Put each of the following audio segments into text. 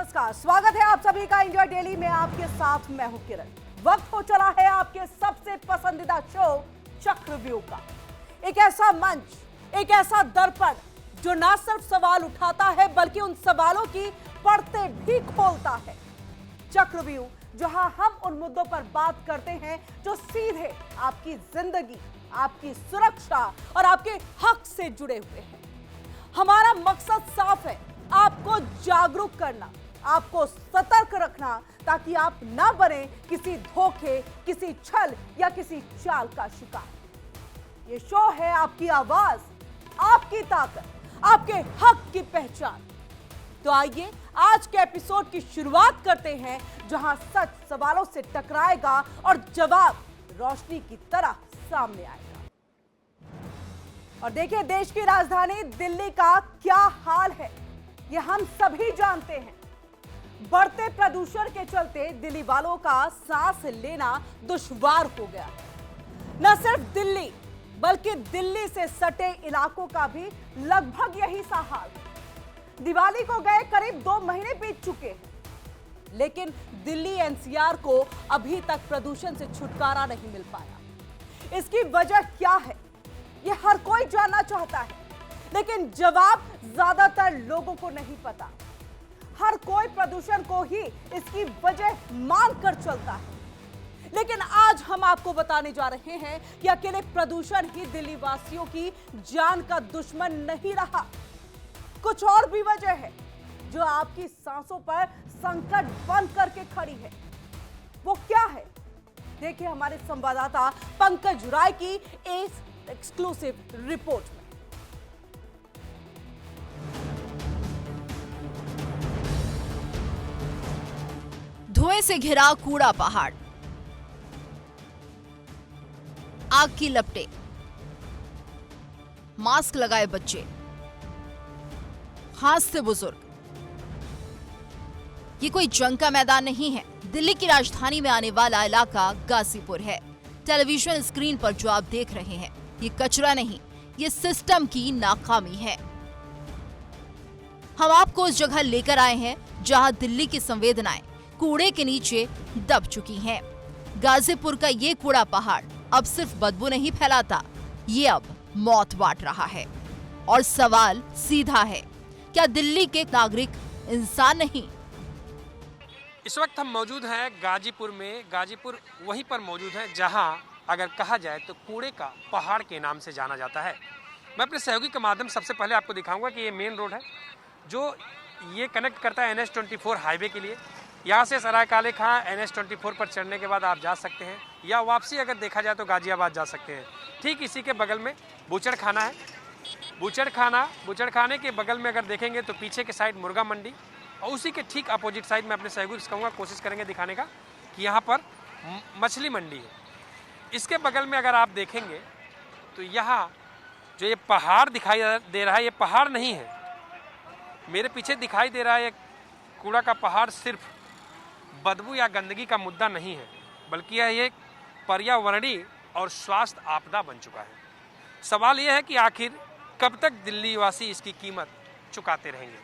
नमस्कार, स्वागत है आप सभी का इंडिया डेली में। आपके साथ मैं हूं किरण। वक्त हो चला है आपके सबसे पसंदीदा शो चक्रव्यूह का। एक ऐसा मंच, एक ऐसा दर्पण जो ना सिर्फ सवाल उठाता है बल्कि उन सवालों की पर्दे भी खोलता है। चक्रव्यूह, जहां हम उन मुद्दों पर बात करते हैं जो सीधे आपकी जिंदगी, आपकी सुरक्षा और आपके हक से जुड़े हुए हैं। हमारा मकसद साफ है, आपको जागरूक करना, आपको सतर्क रखना, ताकि आप ना बने किसी धोखे, किसी छल या किसी चाल का शिकार। ये शो है आपकी आवाज, आपकी ताकत, आपके हक की पहचान। तो आइए आज के एपिसोड की शुरुआत करते हैं, जहां सच सवालों से टकराएगा और जवाब रोशनी की तरह सामने आएगा। और देखिए, देश की राजधानी दिल्ली का क्या हाल है, ये हम सभी जानते हैं। बढ़ते प्रदूषण के चलते दिल्ली वालों का सांस लेना दुश्वार हो गया। न सिर्फ दिल्ली बल्कि दिल्ली से सटे इलाकों का भी लगभग यही सा हाल। दिवाली को गए करीब 2 महीने बीत चुके हैं, लेकिन दिल्ली एनसीआर को अभी तक प्रदूषण से छुटकारा नहीं मिल पाया। इसकी वजह क्या है, ये हर कोई जानना चाहता है, लेकिन जवाब ज्यादातर लोगों को नहीं पता। हर कोई प्रदूषण को ही इसकी वजह मानकर चलता है, लेकिन आज हम आपको बताने जा रहे हैं कि अकेले प्रदूषण ही दिल्ली वासियों की जान का दुश्मन नहीं रहा। कुछ और भी वजह है जो आपकी सांसों पर संकट बन करके खड़ी है। वो क्या है, देखिए हमारे संवाददाता पंकज राय की इस एक्सक्लूसिव रिपोर्ट में। धुएं से घिरा कूड़ा पहाड़, आग की लपटें, मास्क लगाए बच्चे, हाथ बुजुर्ग। ये कोई जंग का मैदान नहीं है। दिल्ली की राजधानी में आने वाला इलाका गाजीपुर है। टेलीविजन स्क्रीन पर जो आप देख रहे हैं, ये कचरा नहीं, ये सिस्टम की नाकामी है। हम आपको उस जगह लेकर आए हैं जहां दिल्ली की संवेदनाएं कूड़े के नीचे दब चुकी हैं। गाजीपुर का ये कूड़ा पहाड़ अब सिर्फ बदबू नहीं फैलाता, ये अब मौत बांट रहा है। और सवाल सीधा है, क्या दिल्ली के नागरिक इंसान नहीं? इस वक्त हम मौजूद हैं गाजीपुर में। गाजीपुर वहीं पर मौजूद है जहां अगर कहा जाए तो कूड़े का पहाड़ के नाम से जाना जाता है। मैं अपने सहयोगी के माध्यम सबसे पहले आपको दिखाऊंगा कि ये मेन रोड है जो ये कनेक्ट करता है NH-24 हाईवे के लिए। यहाँ से सराय काले खां NH-24 पर चढ़ने के बाद आप जा सकते हैं, या वापसी अगर देखा जाए तो गाजियाबाद जा सकते हैं। ठीक इसी के बगल में बूचड़ खाना है। बूचड़ खाने के बगल में अगर देखेंगे तो पीछे के साइड मुर्गा मंडी, और उसी के ठीक अपोजिट साइड में अपने सहयोगी से कहूँगा, कोशिश करेंगे दिखाने का कि यहाँ पर मछली मंडी है। इसके बगल में अगर आप देखेंगे तो यहाँ जो ये पहाड़ दिखाई दे रहा है, ये पहाड़ नहीं है। मेरे पीछे दिखाई दे रहा है ये कूड़ा का पहाड़ सिर्फ बदबू या गंदगी का मुद्दा नहीं है, बल्कि यह एक पर्यावरणीय और स्वास्थ्य आपदा बन चुका है। सवाल यह है कि आखिर कब तक दिल्ली वासी इसकी कीमत चुकाते रहेंगे।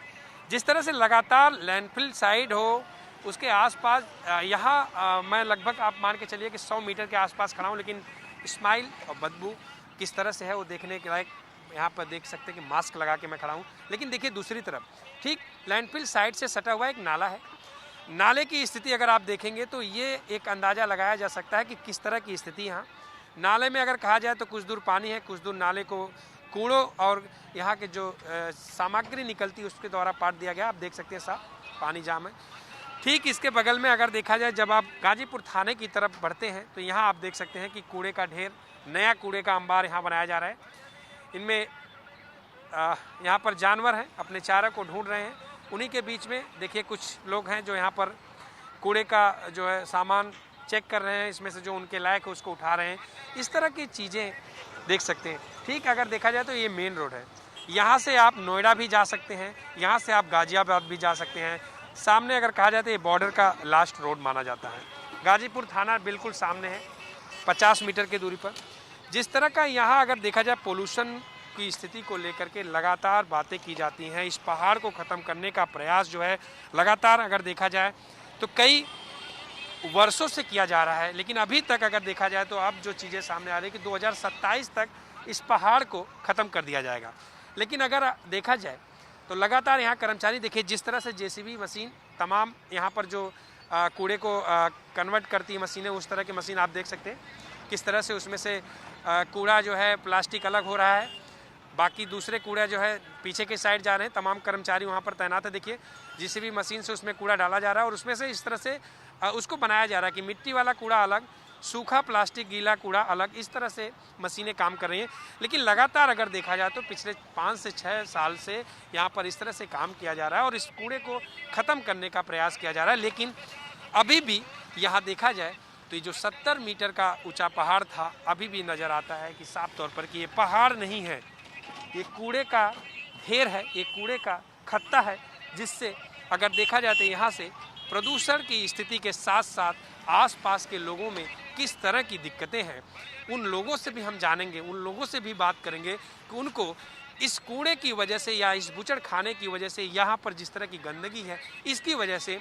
जिस तरह से लगातार लैंडफिल साइड हो, उसके आसपास यहाँ मैं लगभग आप मान के चलिए कि 100 मीटर के आसपास खड़ा हूँ, लेकिन स्माइल और बदबू किस तरह से है वो देखने के लायक। यहाँ पर देख सकते हैं कि मास्क लगा के मैं खड़ा हूँ, लेकिन देखिए दूसरी तरफ ठीक लैंडफिल साइड से सटा हुआ एक नाला है। नाले की स्थिति अगर आप देखेंगे तो ये एक अंदाज़ा लगाया जा सकता है कि किस तरह की स्थिति यहाँ नाले में अगर कहा जाए तो कुछ दूर पानी है, कुछ दूर नाले को कूड़ों और यहाँ के जो सामग्री निकलती है उसके द्वारा पाट दिया गया। आप देख सकते हैं साफ पानी जाम है। ठीक इसके बगल में अगर देखा जाए, जब आप गाजीपुर थाने की तरफ बढ़ते हैं तो यहाँ आप देख सकते हैं कि कूड़े का ढेर, नया कूड़े का अंबार यहाँ बनाया जा रहा है। इनमें यहाँ पर जानवर हैं, अपने चारा को ढूंढ रहे हैं। उन्हीं के बीच में देखिए कुछ लोग हैं जो यहाँ पर कूड़े का जो है सामान चेक कर रहे हैं, इसमें से जो उनके लायक है उसको उठा रहे हैं। इस तरह की चीज़ें देख सकते हैं। ठीक अगर देखा जाए तो ये मेन रोड है। यहाँ से आप नोएडा भी जा सकते हैं, यहाँ से आप गाजियाबाद भी जा सकते हैं। सामने अगर कहा जाए तो ये बॉर्डर का लास्ट रोड माना जाता है। गाजीपुर थाना बिल्कुल सामने है, 50 मीटर की दूरी पर। जिस तरह का यहाँ अगर देखा जाए पोल्यूशन की स्थिति को लेकर के लगातार बातें की जाती हैं। इस पहाड़ को ख़त्म करने का प्रयास जो है लगातार अगर देखा जाए तो कई वर्षों से किया जा रहा है, लेकिन अभी तक अगर देखा जाए तो अब जो चीज़ें सामने आ रही है कि 2027 तक इस पहाड़ को ख़त्म कर दिया जाएगा। लेकिन अगर देखा जाए तो लगातार यहाँ कर्मचारी देखिए जिस तरह से जेसीबी मशीन तमाम यहाँ पर जो कूड़े को कन्वर्ट करती है मशीनें, उस तरह की मशीन आप देख सकते हैं किस तरह से उसमें से कूड़ा जो है प्लास्टिक अलग हो रहा है, बाकी दूसरे कूड़ा जो है पीछे के साइड जा रहे हैं। तमाम कर्मचारी वहाँ पर तैनात है। देखिए जेसीबी मशीन से उसमें कूड़ा डाला जा रहा है और उसमें से इस तरह से उसको बनाया जा रहा है कि मिट्टी वाला कूड़ा अलग, सूखा प्लास्टिक गीला कूड़ा अलग, इस तरह से मशीनें काम कर रही हैं। लेकिन लगातार अगर देखा जाए तो पिछले 5 से 6 साल से यहाँ पर इस तरह से काम किया जा रहा है और इस कूड़े को ख़त्म करने का प्रयास किया जा रहा है। लेकिन अभी भी यहाँ देखा जाए तो ये जो 70 मीटर का ऊंचा पहाड़ था, अभी भी नज़र आता है कि साफ तौर पर कि ये पहाड़ नहीं है, ये कूड़े का ढेर है, ये कूड़े का खत्ता है, जिससे अगर देखा जाए तो यहाँ से प्रदूषण की स्थिति के साथ साथ आसपास के लोगों में किस तरह की दिक्कतें हैं, उन लोगों से भी हम जानेंगे, उन लोगों से भी बात करेंगे कि उनको इस कूड़े की वजह से या इस बुचड़ खाने की वजह से, यहाँ पर जिस तरह की गंदगी है, इसकी वजह से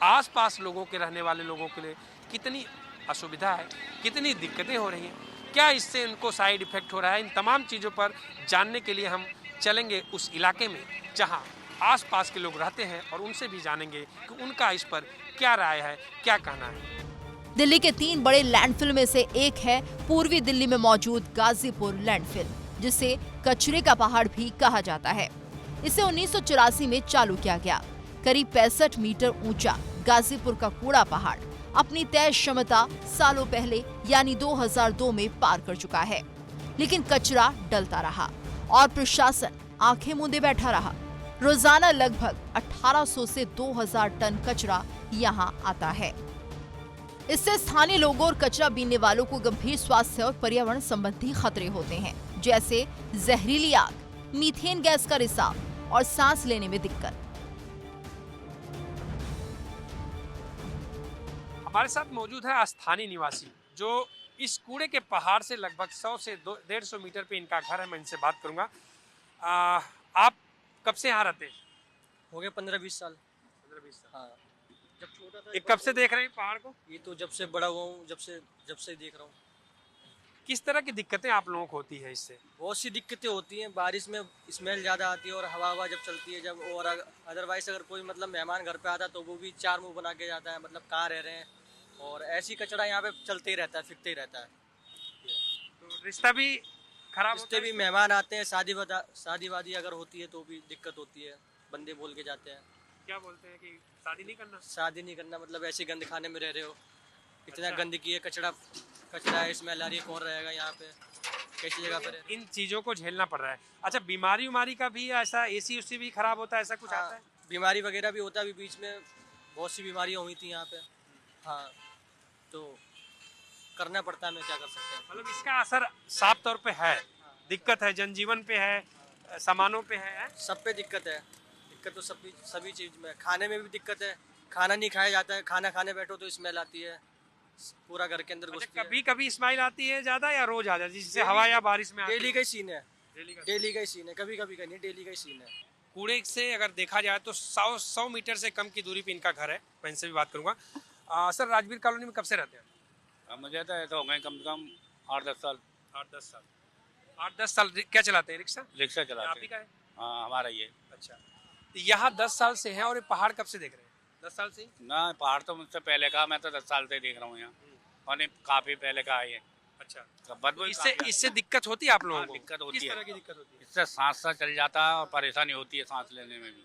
आसपास लोगों के रहने वाले लोगों के लिए कितनी असुविधा है, कितनी दिक्कतें हो रही हैं, क्या इससे उनको साइड इफेक्ट हो रहा है। इन तमाम चीज़ों पर जानने के लिए हम चलेंगे उस इलाके में जहां आसपास के लोग रहते हैं और उनसे भी जानेंगे कि उनका इस पर क्या राय है, क्या कहना है। दिल्ली के 3 बड़े लैंडफिल में से एक है पूर्वी दिल्ली में मौजूद गाजीपुर लैंडफिल, जिसे कचरे का पहाड़ भी कहा जाता है। इसे 1984 में चालू किया गया। करीब 65 मीटर ऊंचा गाजीपुर का कूड़ा पहाड़ अपनी तय क्षमता सालों पहले यानी 2002 में पार कर चुका है, लेकिन कचरा डलता रहा और प्रशासन आंखें मूंदे बैठा रहा। रोजाना लगभग 1800 से 2000 टन कचरा यहाँ आता है। इससे स्थानीय लोगों और कचरा बीनने वालों को गंभीर स्वास्थ्य और पर्यावरण संबंधी खतरे होते हैं, जैसे जहरीली आग, मीथेन गैस का रिसाव और सांस लेने में दिक्कत। हमारे साथ मौजूद है स्थानीय निवासी जो इस कूड़े के पहाड़ से लगभग 100 से 150 मीटर पे इनका घर है। मैं इनसे बात करूंगा। आप कब से यहाँ रहते हैं? हो गए 15-20 साल। 15-20 साल। हाँ, जब छोटा था। ये कब से देख रहे हैं पहाड़ को? ये तो जब से बड़ा हुआ हूँ, जब से देख रहा हूँ। किस तरह की दिक्कतें आप लोगों को होती है इससे? बहुत सी दिक्कतें होती हैं। बारिश में स्मेल ज़्यादा आती है और हवा जब चलती है जब, और अदरवाइज अगर कोई मतलब मेहमान घर पे आता है तो वो भी 4 मुंह बना के जाता है, मतलब कहाँ रह रहे हैं। और ऐसी कचरा यहाँ पे चलते ही रहता है, फिरते ही रहता है। तो रिश्ता भी खराब होता रिश्ते है भी इससे? मेहमान आते हैं, शादी वादी अगर होती है तो भी दिक्कत होती है। बंदे बोल के जाते हैं क्या बोलते हैं कि शादी नहीं करना? शादी नहीं करना, मतलब ऐसे गंद खाने में रह रहे हो, इतना अच्छा। गंदगी है, कचरा है, स्मेल आ रही है, कौन रहेगा यहाँ पे, कैसी जगह पे रहे। इन चीजों को झेलना पड़ रहा है। अच्छा, बीमारी का भी ऐसा, एसी उसी भी खराब होता है, ऐसा कुछ आता है? बीमारी वगैरह भी होता है। अभी बीच में बहुत सी बीमारियाँ हुई थी यहाँ पे। हाँ, तो करना पड़ता है, मैं क्या कर सकते हैं। मतलब इसका असर साफ तौर पे है, दिक्कत है, जनजीवन पे है, सामानों पे है। सब पे दिक्कत है। दिक्कत तो सभी चीज़ में। खाने में भी दिक्कत है, खाना नहीं खाया जाता है, खाना खाने बैठो तो स्मेल आती है, पूरा घर के अंदर घुसती है। कभी कभी स्माइल आती है ज्यादा या रोज आ जाती है, जिससे हवा या बारिश में डेली का ही सीन है, डेली का। डेली का ही सीन है, कभी कभी का नहीं, डेली का ही सीन है। कूड़े से अगर देखा जाए तो 100 मीटर से कम की दूरी पे इनका घर है। मैं इनसे भी बात करूंगा। सर, राजवीर कॉलोनी में कब से रहते हैं? मुझे तो ऐसा हो गए कम से कम 8-10 साल। 8-10 साल। 8-10 साल क्या चलाते हैं? रिक्शा? रिक्शा आप चलाते ही हैं। का है? हाँ, हमारा ये। अच्छा, तो यहाँ 10 साल से हैं और ये पहाड़ कब से देख रहे हैं? 10 साल से ही? ना, पहाड़ तो मुझसे पहले का, मैं तो 10 साल से देख रहा हूँ यहाँ, और नहीं काफी पहले का है ये। अच्छा, तो बदबू इससे दिक्कत होती है आप लोगों हाँ, को? दिक्कत होती किस है। तरह की दिक्कत होती है? इससे सांस सा चल जाता है और परेशानी होती है सांस लेने में भी।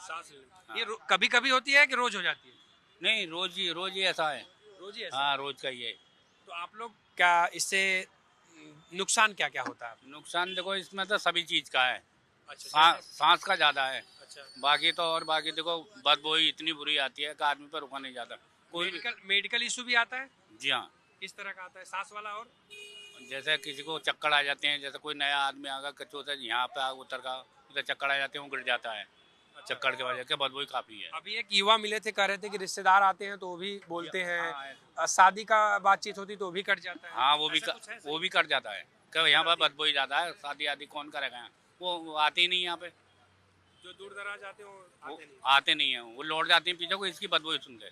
सांस लेने में। हाँ। ये कभी कभी होती है कि रोज हो जाती है? नहीं, रोज ही ऐसा है। रोज ही ऐसा? हाँ, रोज का ही है। तो आप लोग क्या इससे नुकसान क्या क्या होता है? नुकसान देखो इसमें तो सभी चीज का है। अच्छा, सांस का ज्यादा है, अच्छा। बाकी देखो बदबू ही इतनी बुरी आती है कि आदमी पर रुका नहीं जाता। कोई भी। मेडिकल इशू भी आता है? जी हाँ, किस तरह का आता है? सांस वाला? और जैसे किसी को चक्कर आ जाते हैं, जैसे कोई नया आदमी आगा कच्चों से यहाँ पे उतर का उधर चक्कर आ जाते हैं, वो गिर जाता है चक्कर की वजह से। बदबू ही काफी है। अभी एक युवा मिले थे, कह रहे थे कि रिश्तेदार आते हैं तो वो भी बोलते हाँ, हैं, शादी का बातचीत होती तो वो भी कट जाता है। हाँ, ऐसा कुछ है? वो भी कट जाता है। क्यों यहाँ पर बदबू ही ज्यादा है, शादी आदि कौन करेगा यहाँ? वो आते ही नहीं यहाँ पे, जो दूर दराज आते हो वो आते नहीं। आते नहीं है, वो लौट जाते हैं पीछे को, इसकी बदबू ही सुनते।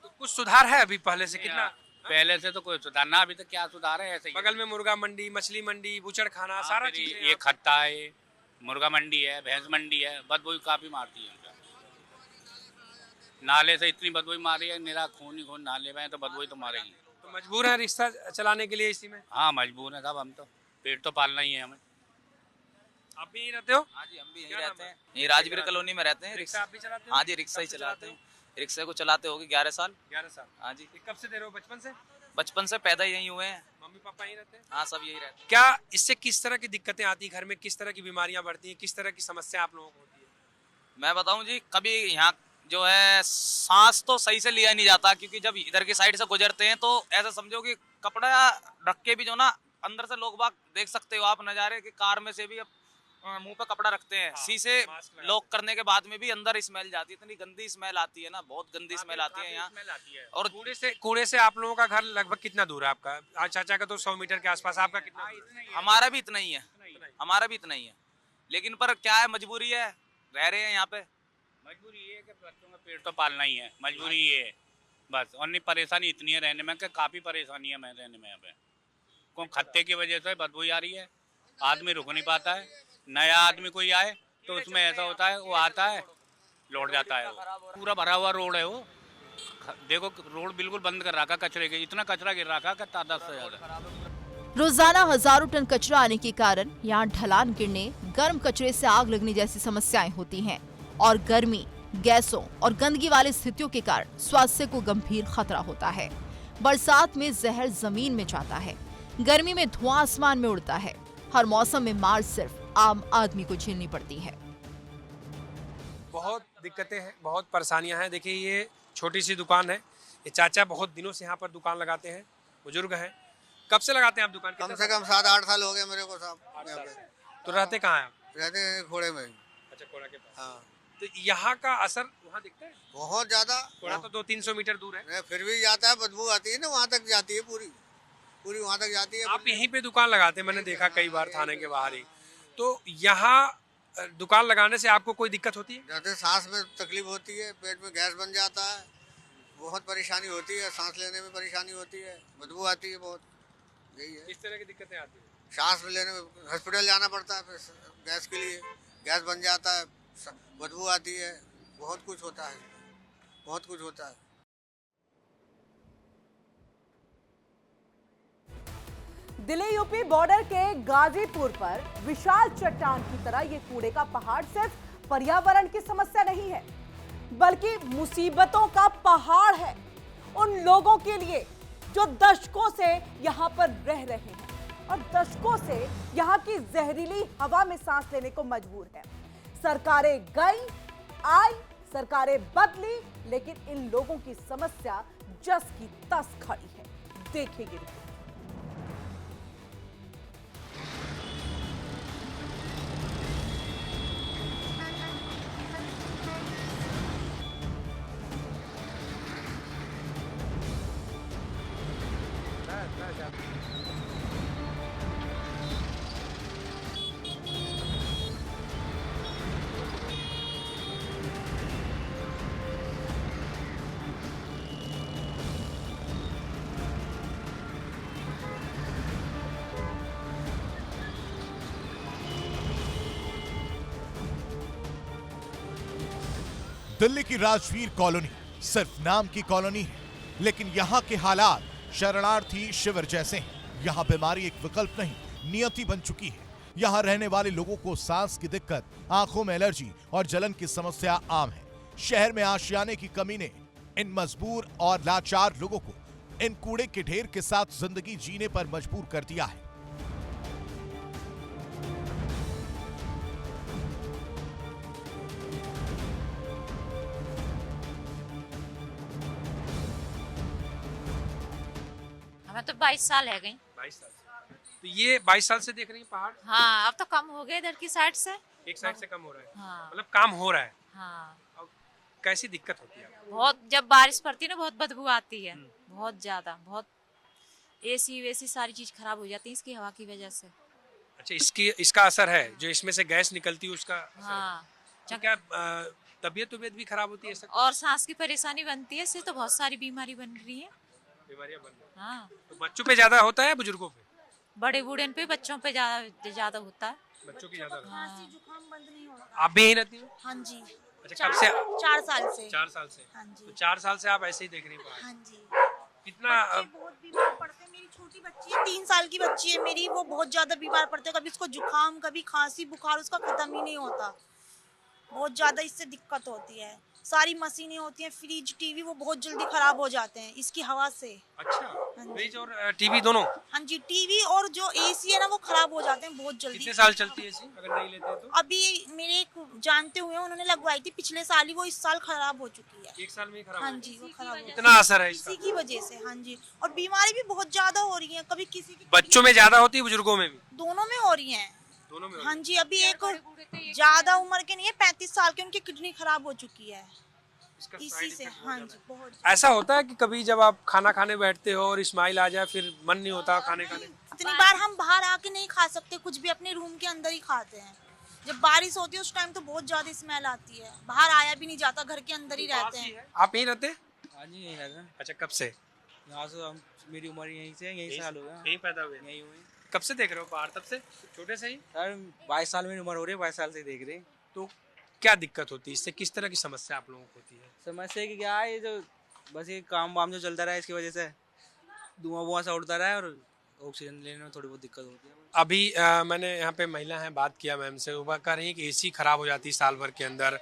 तो कुछ सुधार है अभी पहले से कितना? पहले से तो कोई सुधार ना, अभी तक क्या सुधार है, ऐसे ही है। बगल में मुर्गा मंडी, मछली मंडी, बुचड़ खाना, सारा फिर चीजें ये यहाँ पे। खत्ता है, मुर्गा मंडी है, भैंस मंडी है, बदबू काफी मारती है। नाले से इतनी बदबू मारी है, मेरा खून ही खून नाले में है, तो बदबू तो मारेगी। तो मजबूर है रिक्शा चलाने के लिए इसी में। हाँ मजबूर है साहब, हम तो पेट तो पालना ही है हमें। आप भी यहीं रहते हो? हाँ जी, हम भी यहीं क्या नाम रहते है? हैं, यहीं राजवीर कॉलोनी में रहते हैं। रिक्शा आप भी चलाते हो? हाँ जी, रिक्शा ही कब से चलाते हो? हैं। रिक्शे को चलाते होगे 11 साल। 11 साल। हाँ जी, ये कब से दे रहे हो? बचपन से? बचपन से पैदा यहीं हुए हैं। मम्मी पापा यहीं रहते हैं? हाँ, सब यही रहते हैं। क्या इससे किस तरह की दिक्कतें आती हैं घर में? किस तरह की बीमारियां बढ़ती हैं? किस तरह की समस्या आप लोगों को होती है? मैं बताऊं जी, कभी यहाँ जो है सांस तो सही से लिया नहीं जाता, क्योंकि जब इधर की साइड से गुजरते हैं तो ऐसा समझो कि कपड़ा रख के भी जो ना अंदर से लोग बाग देख सकते हो आप नज़ारे कि कार में से भी मुंह पे कपड़ा रखते हैं, हाँ, शीशे मास्क लगाते लॉक करने के बाद में भी अंदर स्मेल जाती है। इतनी गंदी स्मेल आती है ना, बहुत गंदी स्मेल आती है यहाँ। और कूड़े से आप लोगों का घर लगभग कितना दूर है आपका? आज चाचा का तो 100 मीटर के आसपास, आपका कितना दूर है? हमारा भी इतना ही है, हमारा भी इतना ही है, लेकिन पर क्या है, मजबूरी है, रह रहे हैं यहाँ पे। मजबूरी ये है कि बच्चों का पेट तो पालना ही है, मजबूरी ये है बस। और नहीं, परेशानी इतनी है रहने में कि काफ़ी परेशानी है मैं रहने में यहाँ पे। कौन खत्ते की वजह से बदबू आ रही है, आदमी रुक नहीं पाता है। नया आदमी कोई आए तो उसमें ऐसा होता है, वो आता है लौट जाता है। वो पूरा भरा हुआ रोड है, वो देखो रोड बिल्कुल बंद कर रखा कचरे के, इतना कचरा गिर रखा कि तादाद से ज़्यादा। रोजाना हजारों टन कचरा आने के कारण यहाँ ढलान गिरने, गर्म कचरे से आग लगने जैसी समस्याएं होती हैं और गर्मी, गैसों और गंदगी वाली स्थितियों के कारण स्वास्थ्य को गंभीर खतरा होता है। बरसात में जहर जमीन में जाता है, गर्मी में धुआं आसमान में उड़ता है। हर मौसम में मार सिर्फ आम आदमी को झेलनी पड़ती है। बहुत दिक्कतें हैं, बहुत परेशानियां हैं। देखिए ये छोटी सी दुकान है, ये चाचा बहुत दिनों से यहाँ पर दुकान लगाते हैं, बुजुर्ग हैं। कब से लगाते हैं आप दुकान? कम से कम 7-8 साल हो गए मेरे को साहब यहाँ पे। तो रहते कहाँ हैं आप? रहते हैं खोड़े में। अच्छा, कोड़ा के पास। हाँ, तो यहाँ का असर वहाँ दिखता है? बहुत ज्यादा। कोड़ा तो 200-300 मीटर दूर है। नहीं, फिर भी जाता है, बदबू आती है ना, वहाँ तक जाती है, पूरी वहाँ तक जाती है। आप यहीं पे दुकान लगाते हैं, मैंने देखा कई बार थाने के बाहर ही। तो यहाँ दुकान लगाने से आपको कोई दिक्कत होती है? जाते सांस में तकलीफ होती है, पेट में गैस बन जाता है, बहुत परेशानी होती है, सांस लेने में परेशानी होती है, बदबू आती है बहुत। यही है, इस तरह की दिक्कतें आती है। सांस लेने में हॉस्पिटल जाना पड़ता है, फिर गैस के लिए गैस बन जाता है, बदबू आती है, बहुत कुछ होता है, बहुत कुछ होता है। दिल्ली यूपी बॉर्डर के गाजीपुर पर विशाल चट्टान की तरह ये कूड़े का पहाड़ सिर्फ पर्यावरण की समस्या नहीं है, बल्कि मुसीबतों का पहाड़ है उन लोगों के लिए जो दशकों से यहाँ पर रह रहे हैं और दशकों से यहाँ की जहरीली हवा में सांस लेने को मजबूर है। सरकारें गई आई, सरकारें बदली, लेकिन इन लोगों की समस्या जस की तस खड़ी है। देखेंगे रिपोर्ट। दिल्ली की राजवीर कॉलोनी सिर्फ नाम की कॉलोनी है, लेकिन यहाँ के हालात शरणार्थी शिविर जैसे हैं। यहाँ बीमारी एक विकल्प नहीं, नियति बन चुकी है। यहाँ रहने वाले लोगों को सांस की दिक्कत, आंखों में एलर्जी और जलन की समस्या आम है। शहर में आशियाने की कमी ने इन मजबूर और लाचार लोगों को इन कूड़े के ढेर के साथ जिंदगी जीने पर मजबूर कर दिया है। हमें तो 22 साल है गई। 22 साल से। तो ये 22 साल से देख रही हैं पहाड़? हाँ, अब तो कम हो गए इधर की साइड से। एक साइड से कम हो रहा है? हाँ। मतलब काम हो रहा है। हाँ, अब कैसी दिक्कत होती है आपको? बहुत जब बारिश पड़ती है ना बहुत बदबू आती है, बहुत ज्यादा, बहुत एसी वेसी सारी चीज खराब हो जाती है इसकी हवा की वजह से। अच्छा, इसका असर है, जो इसमें से गैस निकलती है उसका असर है। हाँ, तो क्या तबीयत भी खराब होती है ऐसा? और सांस की परेशानी बनती है, इससे तो बहुत सारी बीमारी बन रही है। बीमारियां बन रही हैं। हाँ, तो बच्चों पे ज्यादा होता है बुजुर्गों पे? बड़े बूढ़े पे, बच्चों पे ज्यादा होता है। बच्चों की ज्यादा होता है। खांसी जुकाम बंद नहीं होता। आप भी यहीं रहती हो? हाँ जी। अच्छा, कब से? 4 साल से। 4 साल से। हाँ तो जी। 4 साल से आप ऐसे ही देख रही हैं? हाँ जी। कितना बच्चे बहुत बीमार पड़ते हैं। मेरी छोटी बच्ची है, 3 साल की बच्ची है मेरी, वो बहुत ज्यादा बीमार पड़ते हैं। कभी उसको जुकाम, कभी खांसी, बुखार, उसका खत्म ही नहीं होता। बहुत ज्यादा इससे दिक्कत होती है। सारी मशीनें होती हैं, फ्रिज, टीवी, वो बहुत जल्दी खराब हो जाते हैं इसकी हवा से। अच्छा, हाँ जी। फ्रिज और टीवी दोनों? हाँ जी, टीवी और जो एसी है ना, वो खराब हो जाते हैं बहुत जल्दी। कितने साल चलती है एसी अगर नहीं लेते हैं तो? अभी मेरे एक जानते हुए उन्होंने लगवाई थी पिछले साल ही, वो इस साल खराब हो चुकी है। 1 साल में ही खराब हाँ हो जी, वो खराब हो गई। इतना असर है इसका? इसी की वजह से। हाँ जी, और बीमारी भी बहुत ज्यादा हो रही है। कभी किसी की, बच्चों में ज्यादा होती है, बुजुर्गों में भी? दोनों में हो रही है। दोनों में हाँ जी, अभी एक ज्यादा उम्र के नहीं है, 35 साल के, उनकी किडनी खराब हो चुकी है इसका इसी side से। effect हाँ बहुत जी, ज्यादा है। बहुत। ऐसा होता है कि कभी जब आप खाना खाने बैठते हो और स्माइल आ जाए, फिर मन नहीं होता खाने खाने? इतनी बार हम बाहर आके नहीं खा सकते कुछ भी, अपने रूम के अंदर ही खाते हैं। जब बारिश होती है उस टाइम तो बहुत ज्यादा स्मेल आती है, बाहर आया भी नहीं जाता, घर के अंदर ही रहते हैं। आप यहीं रहते हैं? हाँ जी, यहीं रहते हैं। अच्छा, कब से? यहाँ से हम, मेरी उम्र यहीं से, यहीं साल हो गया। यहीं पैदा हुए? यहीं हुए कब से देख रहे हो पहाड़? तब से? छोटे से ही? सर, 22 साल मेरी उम्र हो रही है, 22 साल से देख रहे हैं। तो क्या दिक्कत होती है इससे? किस तरह की समस्या आप लोगों को होती है? समस्या कि क्या है, ये जो बस ये काम वाम जो चलता रहा है, इसकी वजह से धुआं वुआं सा उड़ता रहा है और ऑक्सीजन लेने में थोड़ी बहुत दिक्कत होती है। अभी मैंने यहाँ पे महिला हैं, बात किया मैम से, वो कह रही है कि एसी खराब हो जाती है साल भर के अंदर,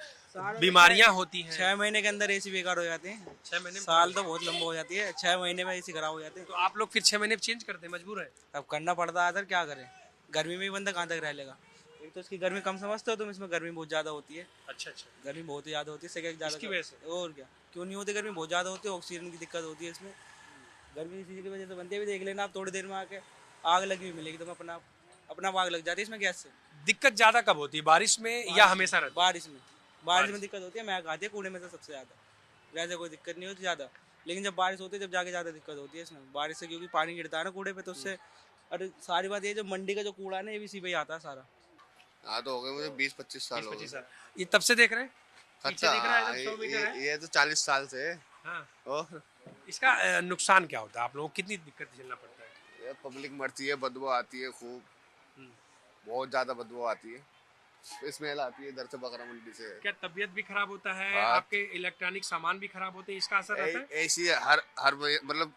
बीमारियां होती हैं। 6 महीने के अंदर एसी बेकार हो जाते हैं। 6 महीने में? साल तो बहुत लंबा हो जाती है, 6 महीने में एसी खराब हो जाते हैं। तो आप लोग फिर 6 महीने में चेंज करते हैं, मजबूर है? अब करना पड़ता है सर, क्या करें। गर्मी में ही बंदा कहाँ तक रह लेगा। एक तो इसकी गर्मी कम समझते हो तुम, इसमें गर्मी बहुत ज़्यादा होती है। अच्छा अच्छा। गर्मी बहुत ही ज़्यादा होती है, सेकंड ज़्यादा इसकी वजह से? और क्या, क्यों नहीं होती गर्मी, बहुत ज़्यादा होती है। ऑक्सीजन की दिक्कत होती है इसमें। गर्मी इसी की वजह से बनती है। भी देख लेना आप, थोड़ी देर में आके आग लगी हुई मिलेगी तुम, अपना आग लग जाती है इसमें गैस से। दिक्कत ज्यादा कब होती है, बारिश में या हमेशा रहती है? बारिश में दिक्कत होती है। महक आती है कूड़े में से सबसे ज़्यादा। वैसे कोई दिक्कत नहीं होती ज़्यादा, लेकिन जब बारिश होती है जब जाके ज़्यादा दिक्कत होती है इसमें। बारिश से क्योंकि पानी गिरता है ना कूड़े पे, तो उससे। और सारी बात ये, जो मंडी का जो कूड़ा है ना, ये भी इसी पे ही आता है सारा। हाँ, तो हो गए मुझे 20-25 साल हो 25 गए। साल। ये तब से देख रहे हैं? पीछे अच्छा, दिख रहा है, एकदम 100 मीटर है। ये तो 40 साल से है। हाँ। और इसका नुकसान क्या होता है? आप लोगों को कितनी दिक्कत झेलना पड़ता है? ये पब्लिक मरती है, बदबू आती है खूब, बहुत ज्यादा बदबू आती है, स्मेल आती है इधर से, बकरा मंडी से। क्या तबीयत भी खराब होता है? हाँ। आपके इलेक्ट्रॉनिक सामान भी खराब होते हैं, इसका असर रहता है? ऐसी हर मतलब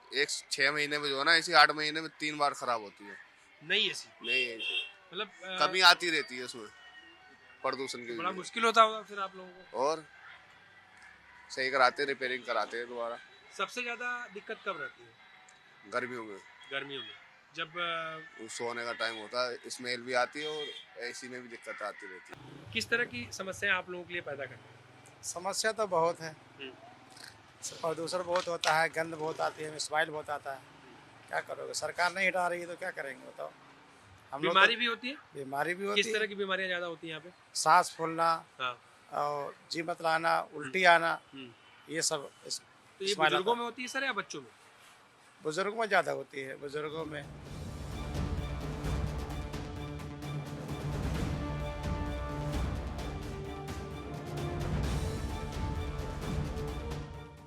6 महीने में जो है ना, ऐसी 8 महीने में 3 बार खराब होती है। नहीं ऐसी? नहीं ऐसी, मतलब कमी आती रहती है उसमें प्रदूषण की बड़ा वजह मुश्किल होता होगा फिर आप लोगों को? से। और सही कराते, रिपेयरिंग कराते हैं दोबारा। सबसे ज्यादा दिक्कत कब रहती है? गर्मियों में, गर्मियों में, जब सोने का टाइम होता है, स्मेल भी आती है और एसी में भी दिक्कत आती रहती है। किस तरह की समस्याएं आप लोगों के लिए पैदा करती है? समस्या तो बहुत है। प्रदूषण बहुत होता है, गंध बहुत आती है, स्माइल बहुत आता है। क्या करोगे, सरकार नहीं हटा रही है तो क्या करेंगे बताओ। हम लोग बीमारी भी होती है? बीमारी भी होती किस तरह है। की बीमारियां ज्यादा होती हैं यहाँ पे? सांस फूलना हाँ। और जी मतलाना, उल्टी आना, ये सब तो ये बुजुर्गों में होती है सर या बच्चों में? बुजुर्गों में ज़्यादा होती है, बुजुर्गों में।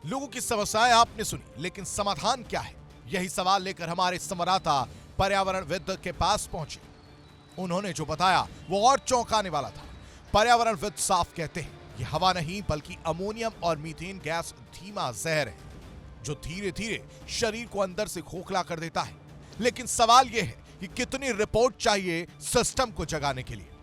लोगों की समस्याएं आपने सुनी, लेकिन समाधान क्या है? यही सवाल लेकर हमारे संवाददाता पर्यावरणविद के पास पहुंचे। उन्होंने जो बताया वो और चौंकाने वाला था। पर्यावरणविद साफ कहते हैं ये हवा नहीं बल्कि अमोनियम और मीथेन गैस धीमा जहर है जो धीरे धीरे शरीर को अंदर से खोखला कर देता है। लेकिन सवाल यह है कि कितनी रिपोर्ट चाहिए सिस्टम को जगाने के लिए।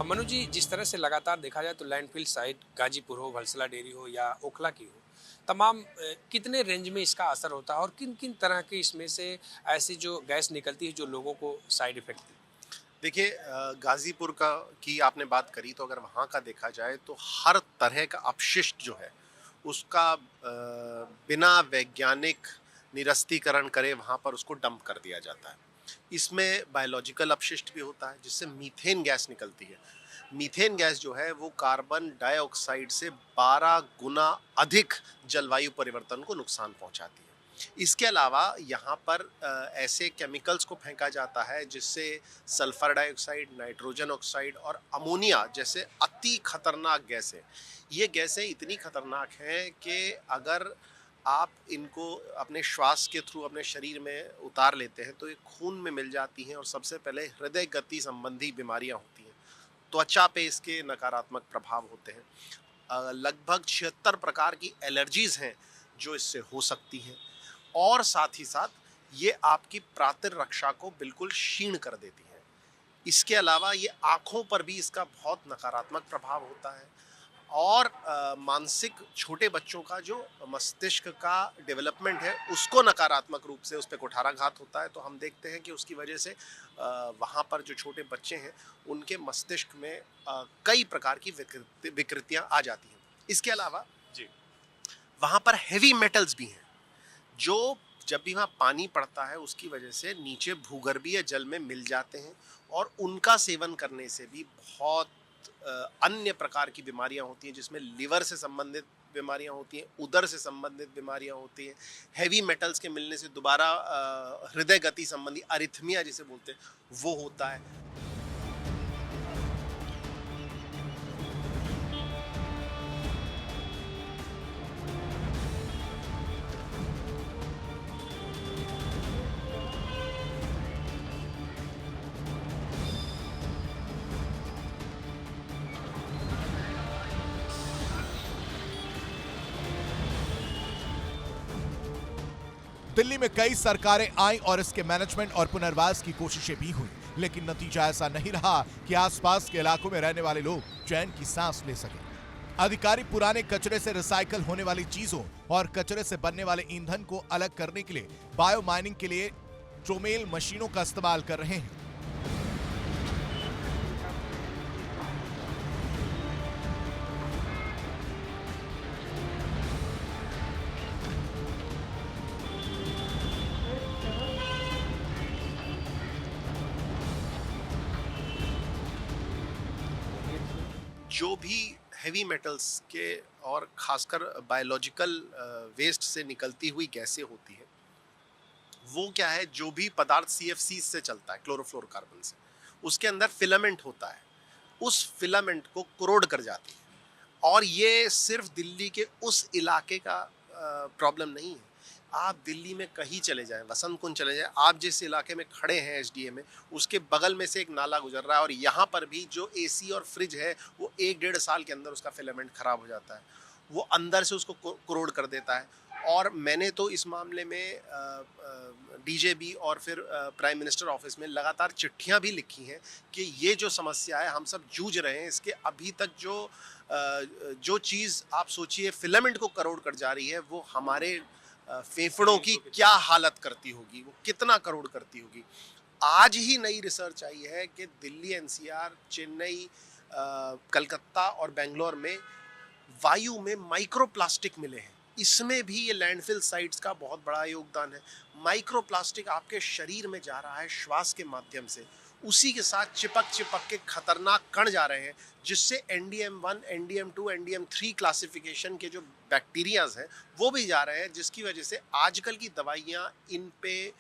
मनु जी, जिस तरह से लगातार देखा जाए तो लैंडफिल साइट गाजीपुर हो, वलसला डेयरी हो या ओखला की हो, तमाम कितने रेंज में इसका असर होता है और किन किन तरह के इसमें से ऐसी जो गैस निकलती है जो लोगों को साइड इफेक्ट है? देखिए, गाजीपुर की आपने बात करी, तो अगर वहाँ का देखा जाए तो हर तरह का अपशिष्ट जो है उसका बिना वैज्ञानिक निरस्तीकरण करे वहाँ पर उसको डंप कर दिया जाता है। इसमें बायोलॉजिकल अपशिष्ट भी होता है जिससे मीथेन गैस निकलती है। मीथेन गैस जो है वो कार्बन डाइऑक्साइड से 12 गुना अधिक जलवायु परिवर्तन को नुकसान पहुंचाती है। इसके अलावा यहाँ पर ऐसे केमिकल्स को फेंका जाता है जिससे सल्फर डाइऑक्साइड, नाइट्रोजन ऑक्साइड और अमोनिया जैसे अति खतरनाक गैसें, ये गैसें इतनी खतरनाक हैं कि अगर आप इनको अपने श्वास के थ्रू अपने शरीर में उतार लेते हैं तो ये खून में मिल जाती हैं और सबसे पहले हृदय गति संबंधी बीमारियां होती हैं। त्वचा पे इसके नकारात्मक प्रभाव होते हैं। लगभग 76 प्रकार की एलर्जीज हैं जो इससे हो सकती हैं और साथ ही साथ ये आपकी प्रतिरक्षा को बिल्कुल क्षीण कर देती है। इसके अलावा ये आँखों पर भी इसका बहुत नकारात्मक प्रभाव होता है और मानसिक छोटे बच्चों का जो मस्तिष्क का डेवलपमेंट है उसको नकारात्मक रूप से उस पर कुठाराघात होता है। तो हम देखते हैं कि उसकी वजह से वहाँ पर जो छोटे बच्चे हैं उनके मस्तिष्क में कई प्रकार की विकृतियाँ आ जाती हैं। इसके अलावा वहाँ पर हेवी मेटल्स भी हैं जो जब भी वहाँ पानी पड़ता है उसकी वजह से नीचे भूगर्भीय जल में मिल जाते हैं और उनका सेवन करने से भी बहुत अन्य प्रकार की बीमारियां होती हैं जिसमें लिवर से संबंधित बीमारियां होती हैं, उदर से संबंधित बीमारियां होती हैं। हेवी मेटल्स के मिलने से दोबारा हृदय गति संबंधी अरिथमिया जिसे बोलते हैं वो होता है। दिल्ली में कई सरकारें आई और इसके मैनेजमेंट और पुनर्वास की कोशिशें भी हुई, लेकिन नतीजा ऐसा नहीं रहा कि आसपास के इलाकों में रहने वाले लोग चैन की सांस ले सके। अधिकारी पुराने कचरे से रिसाइकल होने वाली चीजों और कचरे से बनने वाले ईंधन को अलग करने के लिए बायो माइनिंग के लिए ट्रोमेल मशीनों का इस्तेमाल कर रहे हैं। जो भी हेवी मेटल्स के और खासकर बायोलॉजिकल वेस्ट से निकलती हुई गैसें होती हैं वो क्या है, जो भी पदार्थ CFC से चलता है, क्लोरोफ्लोरोकार्बन से, उसके अंदर फिलामेंट होता है, उस फिलामेंट को कोरोड कर जाती है। और ये सिर्फ दिल्ली के उस इलाके का प्रॉब्लम नहीं है। आप दिल्ली में कहीं चले जाएं, वसंत कुंज चले जाएं, आप जिस इलाके में खड़े हैं SDA में, उसके बगल में से एक नाला गुजर रहा है और यहाँ पर भी जो AC और फ्रिज है वो 1-1.5 साल के अंदर उसका फिलामेंट खराब हो जाता है, वो अंदर से उसको कोरोड कर देता है। और मैंने तो इस मामले में DJB और फिर प्राइम मिनिस्टर ऑफिस में लगातार चिट्ठियाँ भी लिखी हैं कि ये जो समस्या है हम सब जूझ रहे हैं, इसके अभी तक जो चीज़ आप सोचिए फिलामेंट को करोड़ कर जा रही है वो हमारे फेफड़ों की क्या हालत करती होगी, वो कितना करोड़ करती होगी। आज ही नई रिसर्च आई है कि दिल्ली NCR, चेन्नई, कलकत्ता और बेंगलोर में वायु में माइक्रोप्लास्टिक मिले हैं। इसमें भी ये लैंडफिल साइट्स का बहुत बड़ा योगदान है। माइक्रोप्लास्टिक आपके शरीर में जा रहा है श्वास के माध्यम से, उसी के साथ चिपक के खतरनाक कण जा रहे हैं जिससे NDM1, NDM2, NDM3 क्लासिफिकेशन के जो बैक्टीरियाज हैं वो भी जा रहे हैं, जिसकी वजह से आजकल की दवाइयाँ इन पे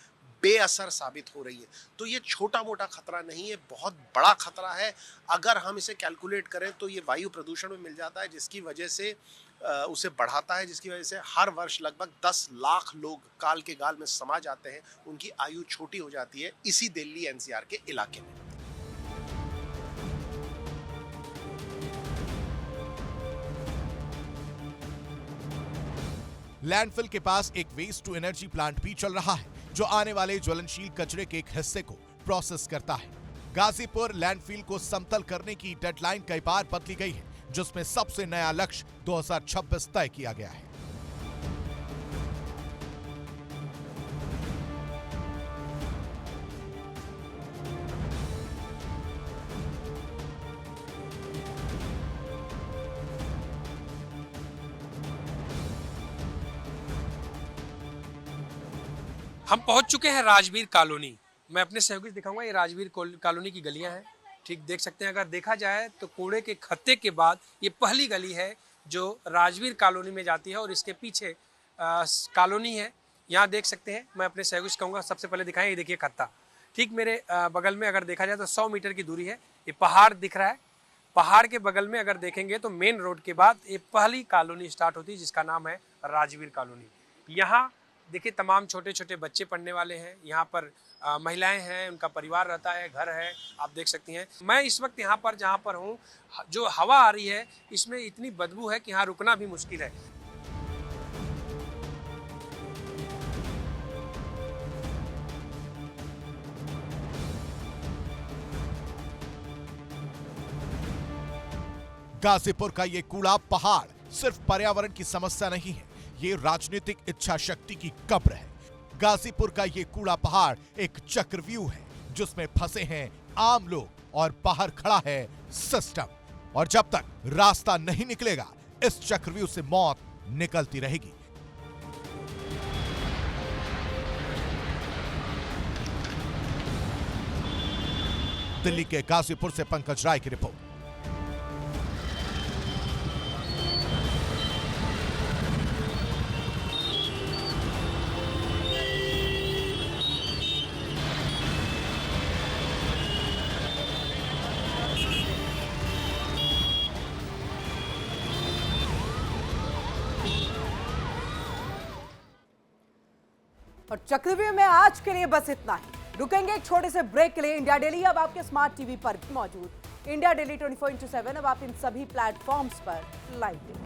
बेअसर साबित हो रही है। तो ये छोटा मोटा खतरा नहीं है, बहुत बड़ा खतरा है। अगर हम इसे कैलकुलेट करें तो ये वायु प्रदूषण में मिल जाता है, जिसकी वजह से उसे बढ़ाता है, जिसकी वजह से हर वर्ष लगभग 10 लाख लोग काल के गाल में समा जाते हैं, उनकी आयु छोटी हो जाती है इसी दिल्ली NCR के इलाके में। लैंडफिल के पास एक वेस्ट टू एनर्जी प्लांट भी चल रहा है जो आने वाले ज्वलनशील कचरे के एक हिस्से को प्रोसेस करता है। गाजीपुर लैंडफिल को समतल करने की डेडलाइन कई बार बदली गई है, जिसमें सबसे नया लक्ष्य 2026 तय किया गया है। हम पहुंच चुके हैं राजवीर कॉलोनी। मैं अपने सहयोगी से दिखाऊंगा, ये राजवीर कॉलोनी की गलियां हैं। ठीक देख सकते हैं, अगर देखा जाए तो कूड़े के खत्ते के बाद ये पहली गली है जो राजवीर कॉलोनी में जाती है और इसके पीछे कॉलोनी है। यहाँ देख सकते हैं, मैं अपने सहयोगी से कहूँगा सबसे पहले दिखाएं, ये देखिए खत्ता। ठीक मेरे बगल में अगर देखा जाए तो 100 मीटर की दूरी है, ये पहाड़ दिख रहा है। पहाड़ के बगल में अगर देखेंगे तो मेन रोड के बाद ये पहली कॉलोनी स्टार्ट होती है जिसका नाम है राजवीर कॉलोनी। यहाँ देखिए तमाम छोटे छोटे बच्चे पढ़ने वाले हैं, यहाँ पर महिलाएं हैं, उनका परिवार रहता है, घर है, आप देख सकती हैं। मैं इस वक्त यहाँ पर जहाँ पर हूँ, जो हवा आ रही है इसमें इतनी बदबू है कि यहाँ रुकना भी मुश्किल है। गाजीपुर का ये कूड़ा पहाड़ सिर्फ पर्यावरण की समस्या नहीं है, ये राजनीतिक इच्छा शक्ति की कब्र है। गाजीपुर का ये कूड़ा पहाड़ एक चक्रव्यूह है जिसमें फंसे हैं आम लोग और बाहर खड़ा है सिस्टम। और जब तक रास्ता नहीं निकलेगा इस चक्रव्यूह से मौत निकलती रहेगी। दिल्ली के गाजीपुर से पंकज राय की रिपोर्ट। और चक्रव्यूह में आज के लिए बस इतना ही। रुकेंगे एक छोटे से ब्रेक के लिए। इंडिया डेली अब आपके स्मार्ट टीवी पर भी मौजूद। इंडिया डेली 24/7 अब आप इन सभी प्लेटफॉर्म्स पर लाइव